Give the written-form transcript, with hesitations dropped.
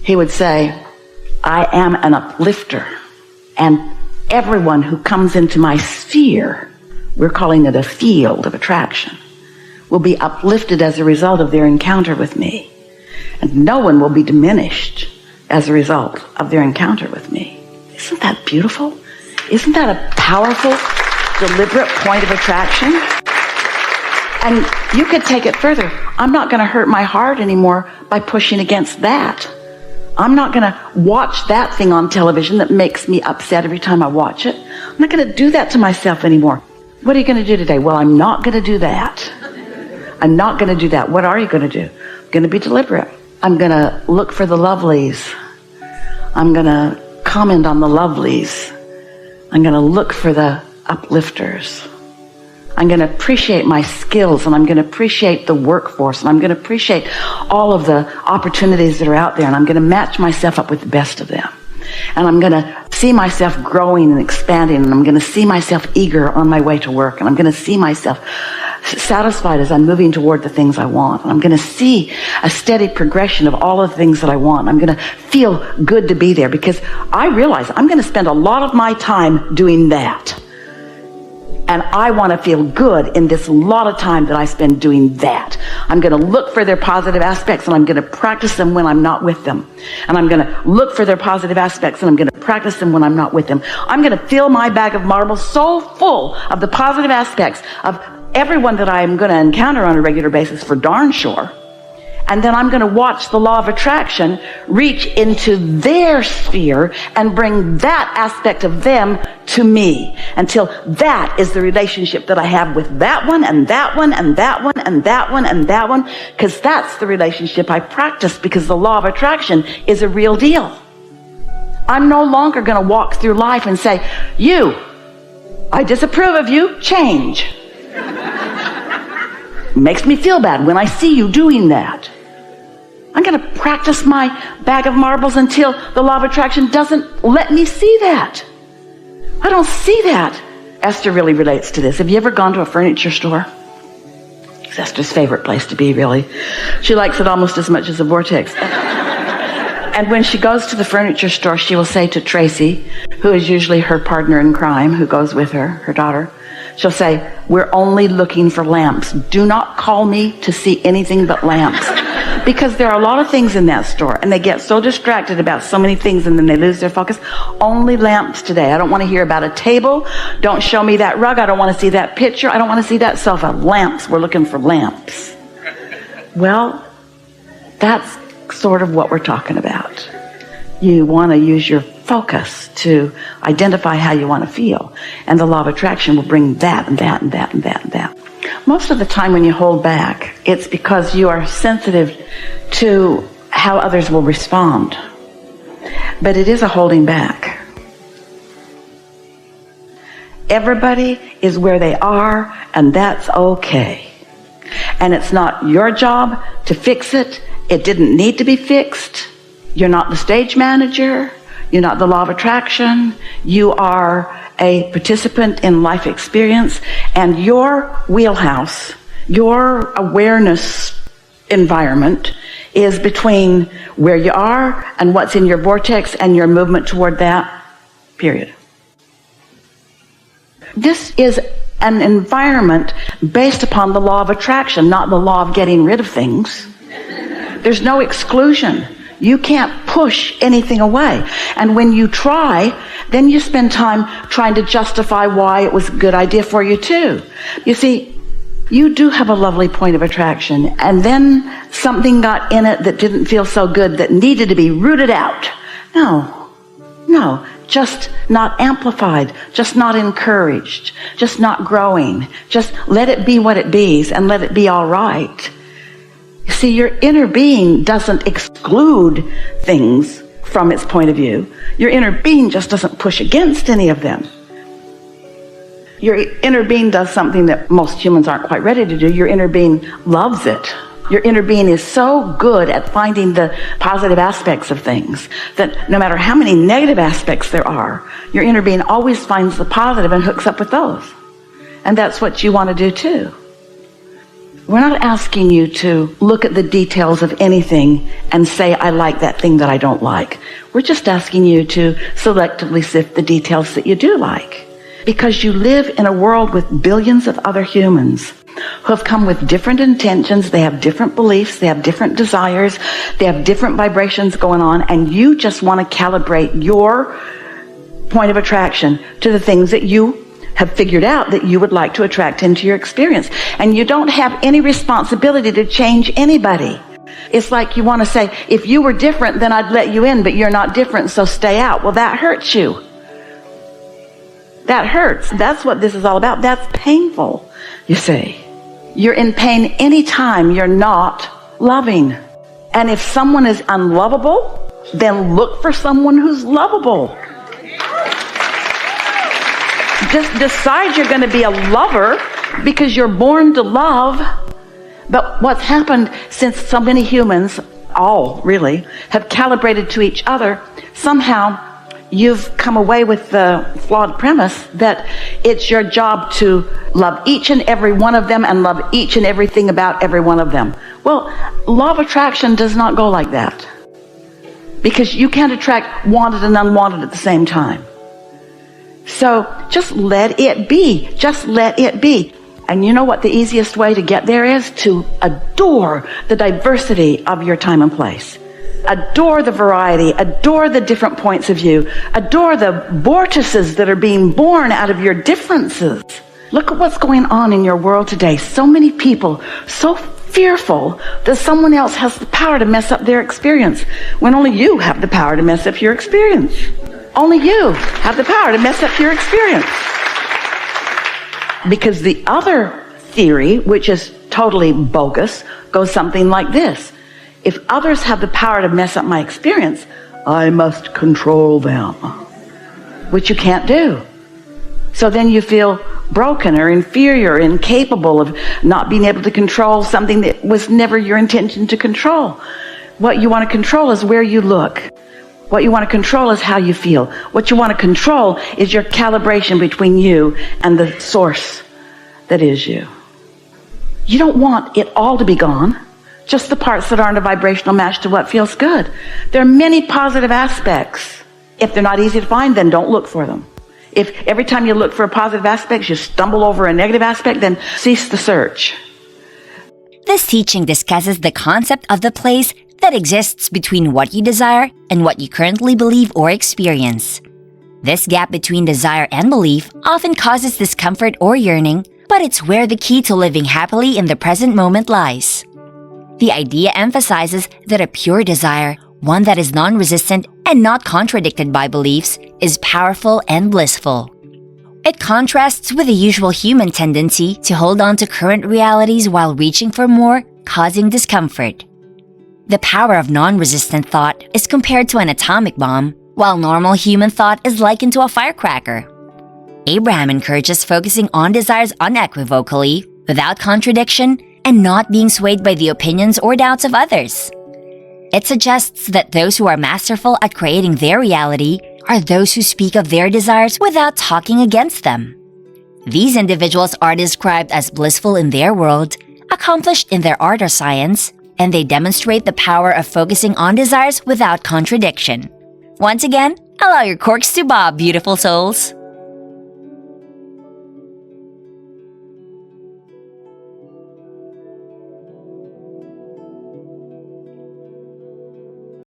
he would say, I am an uplifter, and everyone who comes into my sphere, we're calling it a field of attraction, will be uplifted as a result of their encounter with me. And no one will be diminished as a result of their encounter with me. Isn't that beautiful? Isn't that a powerful, deliberate point of attraction? And you could take it further. I'm not going to hurt my heart anymore by pushing against that. I'm not going to watch that thing on television that makes me upset every time I watch it. I'm not going to do that to myself anymore. What are you going to do today? Well, I'm not going to do that. I'm not going to do that. What are you going to do? I'm going to be deliberate. I'm going to look for the lovelies. I'm going to comment on the lovelies. I'm going to look for the uplifters. I'm going to appreciate my skills, and I'm going to appreciate the workforce, and I'm going to appreciate all of the opportunities that are out there, and I'm going to match myself up with the best of them. And I'm going to see myself growing and expanding, and I'm going to see myself eager on my way to work, and I'm going to see myself satisfied as I'm moving toward the things I want. And I'm going to see a steady progression of all of the things that I want. I'm going to feel good to be there, because I realize I'm going to spend a lot of my time doing that. And I want to feel good in this lot of time that I spend doing that. I'm going to look for their positive aspects, and I'm going to practice them when I'm not with them. And I'm going to look for their positive aspects, and I'm going to practice them when I'm not with them. I'm going to fill my bag of marbles so full of the positive aspects of everyone that I'm going to encounter on a regular basis, for darn sure. And then I'm going to watch the law of attraction reach into their sphere and bring that aspect of them to me, until that is the relationship that I have with that one and that one and that one and that one and that one, because that's the relationship I practice, because the law of attraction is a real deal. I'm no longer going to walk through life and say, you, I disapprove of you, change. Makes me feel bad when I see you doing that. I'm going to practice my bag of marbles until the law of attraction doesn't let me see that. I don't see that. Esther really relates to this. Have you ever gone to a furniture store? It's Esther's favorite place to be, really. She likes it almost as much as a vortex. And when she goes to the furniture store, she will say to Tracy, who is usually her partner in crime, who goes with her, her daughter, she'll say, we're only looking for lamps. Do not call me to see anything but lamps. Because there are a lot of things in that store, and they get so distracted about so many things, and then they lose their focus. Only lamps today. I don't want to hear about a table. Don't show me that rug. I don't want to see that picture. I don't want to see that sofa. Lamps. We're looking for lamps. Well, that's sort of what we're talking about. You want to use your focus to identify how you want to feel, and the law of attraction will bring that and that and that and that and that. Most of the time when you hold back, it's because you are sensitive to how others will respond. But it is a holding back. Everybody is where they are, and that's okay. And it's not your job to fix it. It didn't need to be fixed. You're not the stage manager. You're not the law of attraction. You are a participant in life experience, and your wheelhouse, your awareness environment is between where you are and what's in your vortex and your movement toward that, period. This is an environment based upon the law of attraction, not the law of getting rid of things. There's no exclusion. You can't push anything away. And when you try, then you spend time trying to justify why it was a good idea for you too. You see, you do have a lovely point of attraction, and then something got in it that didn't feel so good, that needed to be rooted out. No, just not amplified, just not encouraged, just not growing. Just let it be what it be's, and let it be all right. You see, your inner being doesn't exclude things from its point of view. Your inner being just doesn't push against any of them. Your inner being does something that most humans aren't quite ready to do. Your inner being loves it. Your inner being is so good at finding the positive aspects of things that no matter how many negative aspects there are, your inner being always finds the positive and hooks up with those. And that's what you want to do too. We're not asking you to look at the details of anything and say, I like that thing that I don't like. We're just asking you to selectively sift the details that you do like. Because you live in a world with billions of other humans who have come with different intentions, they have different beliefs, they have different desires, they have different vibrations going on, and you just want to calibrate your point of attraction to the things that you have figured out that you would like to attract into your experience. And you don't have any responsibility to change anybody. It's like you want to say, if you were different, then I'd let you in, but you're not different, so stay out. Well, that hurts you. That hurts. That's what this is all about. That's painful, you see. You're in pain anytime you're not loving. And if someone is unlovable, then look for someone who's lovable. Just decide you're going to be a lover because you're born to love. But what's happened since so many humans, all really, have calibrated to each other, somehow you've come away with the flawed premise that it's your job to love each and every one of them and love each and everything about every one of them. Well, law of attraction does not go like that. Because you can't attract wanted and unwanted at the same time. So just let it be. Just let it be. And you know what the easiest way to get there is? To adore the diversity of your time and place. Adore the variety. Adore the different points of view. Adore the vortices that are being born out of your differences. Look at what's going on in your world today. So many people, so fearful that someone else has the power to mess up their experience, when only you have the power to mess up your experience. Only you have the power to mess up your experience. Because the other theory, which is totally bogus, goes something like this. If others have the power to mess up my experience, I must control them, which you can't do. So then you feel broken or inferior, incapable of not being able to control something that was never your intention to control. What you want to control is where you look. What you want to control is how you feel. What you want to control is your calibration between you and the source that is you. You don't want it all to be gone, just the parts that aren't a vibrational match to what feels good. There are many positive aspects. If they're not easy to find, then don't look for them. If every time you look for a positive aspect, you stumble over a negative aspect, then cease the search. This teaching discusses the concept of the place that exists between what you desire and what you currently believe or experience. This gap between desire and belief often causes discomfort or yearning, but it's where the key to living happily in the present moment lies. The idea emphasizes that a pure desire, one that is non-resistant and not contradicted by beliefs, is powerful and blissful. It contrasts with the usual human tendency to hold on to current realities while reaching for more, causing discomfort. The power of non-resistant thought is compared to an atomic bomb, while normal human thought is likened to a firecracker. Abraham encourages focusing on desires unequivocally, without contradiction, and not being swayed by the opinions or doubts of others. It suggests that those who are masterful at creating their reality are those who speak of their desires without talking against them. These individuals are described as blissful in their world, accomplished in their art or science, and they demonstrate the power of focusing on desires without contradiction. Once again, allow your corks to bob, beautiful souls.